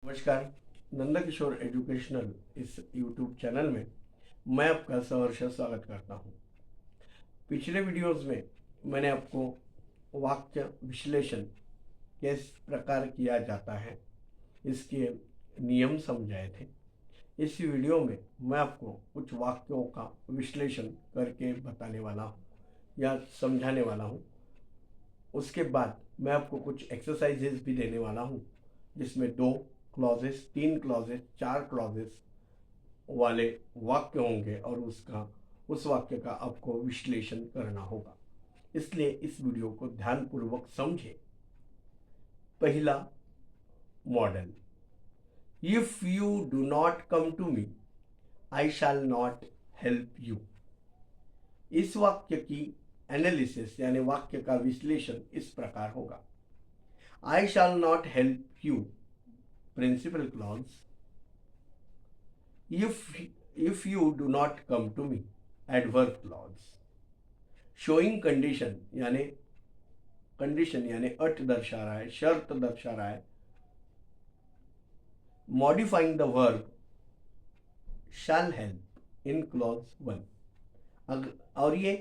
नमस्कार। नंदकिशोर एजुकेशनल इस YouTube channel में मैं आपका सहर्ष स्वागत करता हूं। पिछले वीडियोस में मैंने आपको वाक्य विश्लेषण किस प्रकार किया जाता है इसके नियम समझाए थे। इस वीडियो में मैं आपको कुछ वाक्यों का विश्लेषण करके बताने वाला हूँ या समझाने वाला हूँ। उसके बाद मैं आपको कुछ एक्सरसाइजेस भी देने वाला हूँ जिसमें 2 क्लॉजेस, 3 क्लॉजेस, 4 क्लॉजेस वाले वाक्य होंगे और उस वाक्य का आपको विश्लेषण करना होगा। इसलिए इस वीडियो को ध्यानपूर्वक समझें। पहला model, if you do not come to me I shall not help you. इस वाक्य की एनालिसिस यानी वाक्य का विश्लेषण इस प्रकार होगा। I shall not help you, principal clause. if you do not come to me, adverb clause। showing condition यानी अट दर्शा रहा है, शर्त दर्शा रहा है। Modifying the verb shell help in clause 1। और ये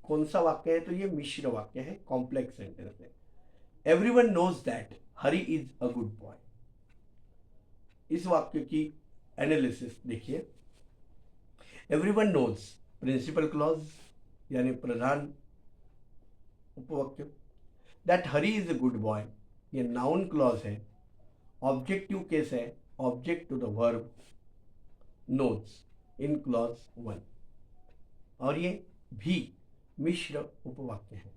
कौन सा वाक्य है? तो ये मिश्र वाक्य है, कॉम्प्लेक्स सेंटेंस है। Everyone knows that Hari is a good boy. इस वाक्य की एनालिसिस देखिए। एवरीवन नोज, प्रिंसिपल क्लॉज यानी प्रधान उपवाक्य। That Hari is a good boy, ये नाउन क्लॉज है, ऑब्जेक्टिव केस है, object to the verb knows in clause 1। और ये भी मिश्र उपवाक्य है।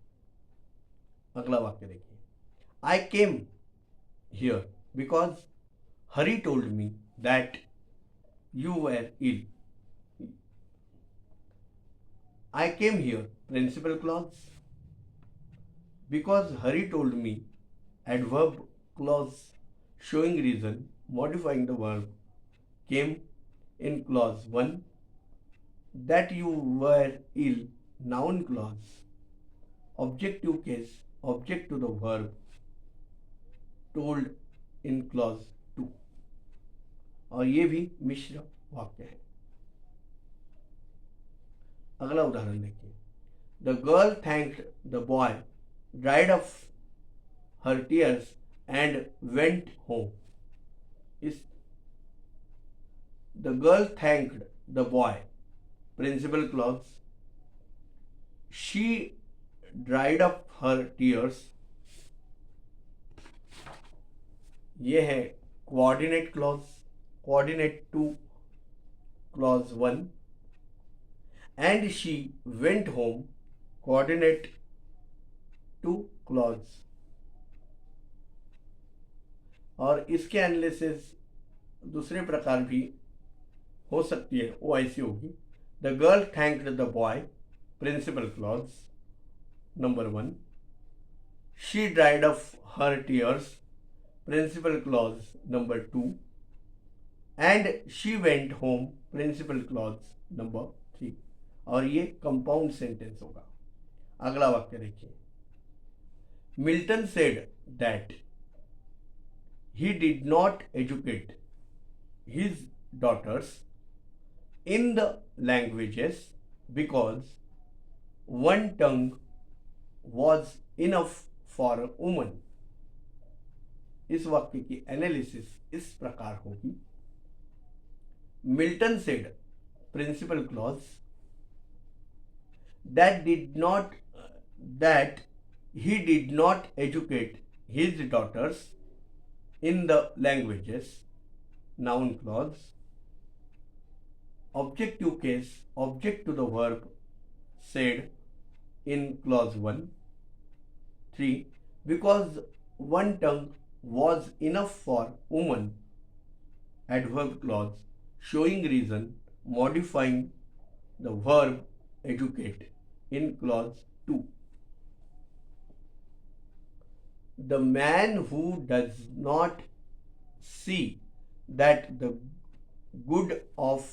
अगला वाक्य देखिए। I came here because Hari told me that you were ill. I came here, principal clause. Because Hari told me, adverb clause showing reason, modifying the verb, came in clause 1. That you were ill, noun clause. Objective case, object to the verb, told in clause 2। और ये भी मिश्र वाक्य है। अगला उदाहरण देखिए। The girl thanked the boy, dried off her tears and went home. इस the girl thanked the boy, principal clause. She dried off her tears, ये है coordinate clause, coordinate to clause 1। And she went home, coordinate to clause. और इसके analysis दूसरे प्रकार भी हो सकती है, वो ऐसी होगी। The girl thanked the boy, principal clause number 1। She dried off her tears, principal clause number 2। And she went home, principal clause number 3। और ये कंपाउंड सेंटेंस होगा। अगला वाक्य देखिए। Milton said that he did not educate his daughters in the languages because one tongue was enough for a woman। इस वाक्य की analysis इस प्रकार होगी। Milton said, principal clause, that he did not educate his daughters in the languages, noun clause, objective case, object to the verb said in clause 1। 3, because one tongue was enough for woman, adverb clause showing reason, modifying the verb educate in clause 2। The man who does not see that the good of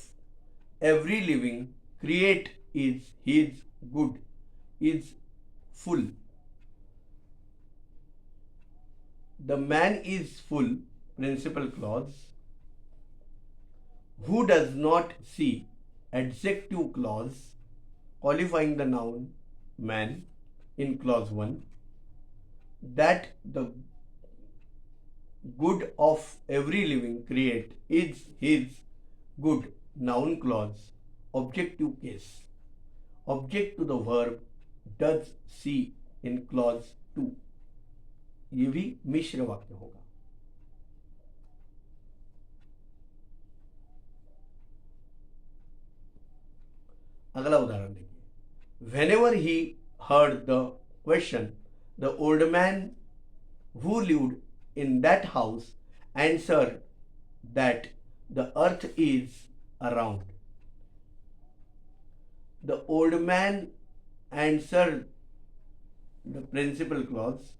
every living create is his good is full। The man is full principal clause. Who does not see adjective clause qualifying the noun man in clause 1. That the good of every living create is his good, noun clause, objective case. Object to the verb does see in clause 2. ये भी मिश्र वाक्य होगा. अगला उदाहरण देखिए. Whenever he heard the question, the old man who lived in that house answered that the earth is around. The old man answered the principal clause.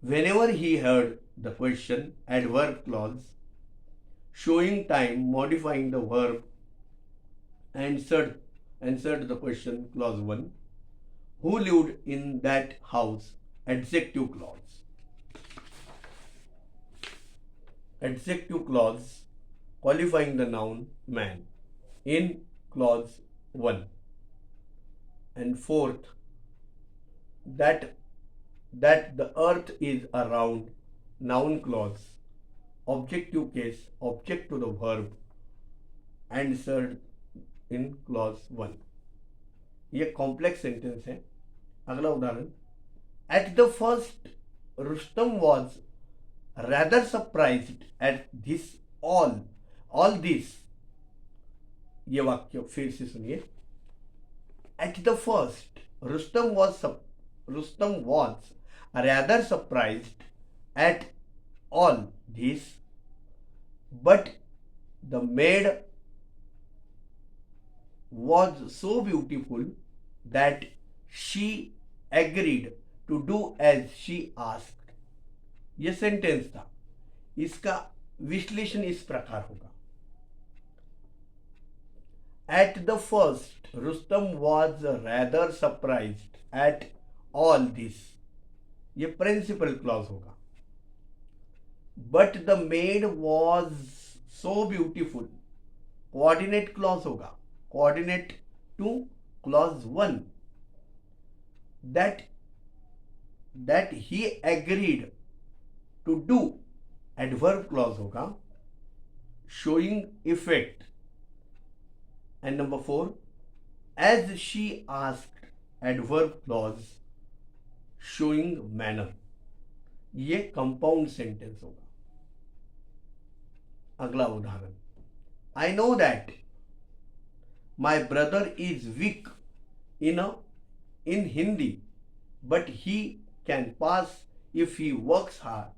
Whenever he heard the question, adverb clause, showing time, modifying the verb, answered the question, clause 1. Who lived in that house, adjective clause. Adjective clause qualifying the noun man in clause 1. And fourth, that the earth is around, noun clause, objective case, object to the verb, answered in clause 1. ये complex sentence है. अगला उदाहरण. At the first, Rustam was rather surprised at this all this. ये वाक्य फिर से सुनिए. At the first, Rustam was rather surprised at all this, but the maid was so beautiful that she agreed to do as she asked. ये sentence था. इसका विश्लेषण इस प्रकार होगा. At the first, Rustam was rather surprised at all this. ये principal clause होगा. But the maid was so beautiful. Coordinate clause होगा. Coordinate to clause 1. That he agreed to do, adverb clause होगा, showing effect. And number 4, as she asked, adverb clause, showing manner. ये compound sentence होगा. अगला उदाहरण. I know that my brother is weak in Hindi, but he can pass if he works hard.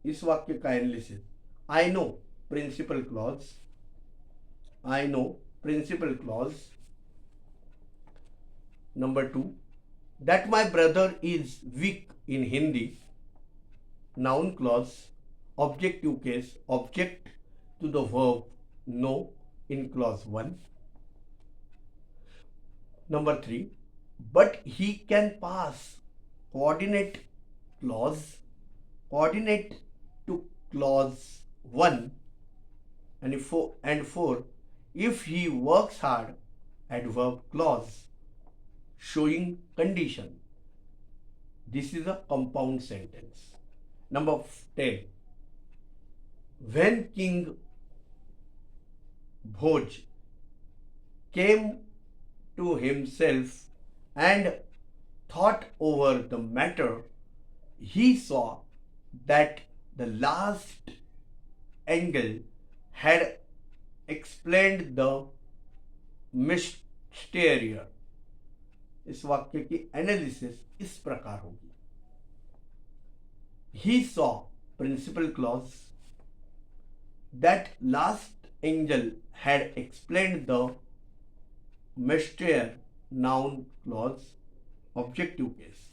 इस वाक्य का analysis. I know principal clause. I know principal clause. Number 2, that my brother is weak in Hindi, noun clause, objective case, object to the verb know in clause 1. Number 3, but he can pass, coordinate clause, coordinate to clause 1. And 4, if he works hard, adverb clause, showing condition. This is a compound sentence. Number 10, when King Bhoj came to himself and thought over the matter, he saw that the last angle had explained the mysterious. इस वाक्य की analysis इस प्रकार होगी. He saw, principal clause, that last angel had explained the mysterious, noun clause, objective case.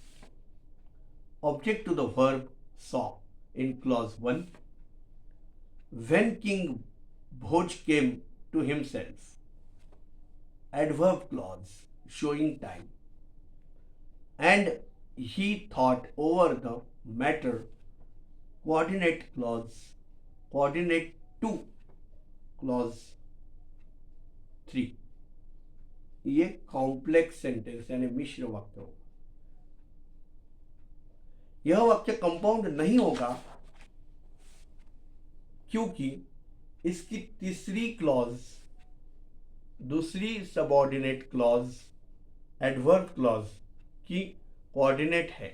Object to the verb saw in clause 1. When King Bhoj came to himself, adverb clause, showing time. And he thought over the matter, coordinate clause, coordinate to clause 3। ये complex sentence यानी मिश्र वाक्य होगा। यह वाक्य compound नहीं होगा क्योंकि इसकी तीसरी क्लॉज, दूसरी सबऑर्डिनेट क्लॉज एडवर्ब क्लॉज की कोऑर्डिनेट है।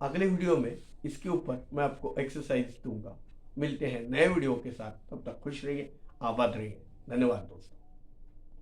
अगले वीडियो में इसके ऊपर मैं आपको एक्सरसाइज दूंगा। मिलते हैं नए वीडियो के साथ, तब तक खुश रहिए, आबाद रहिए। धन्यवाद दोस्तों।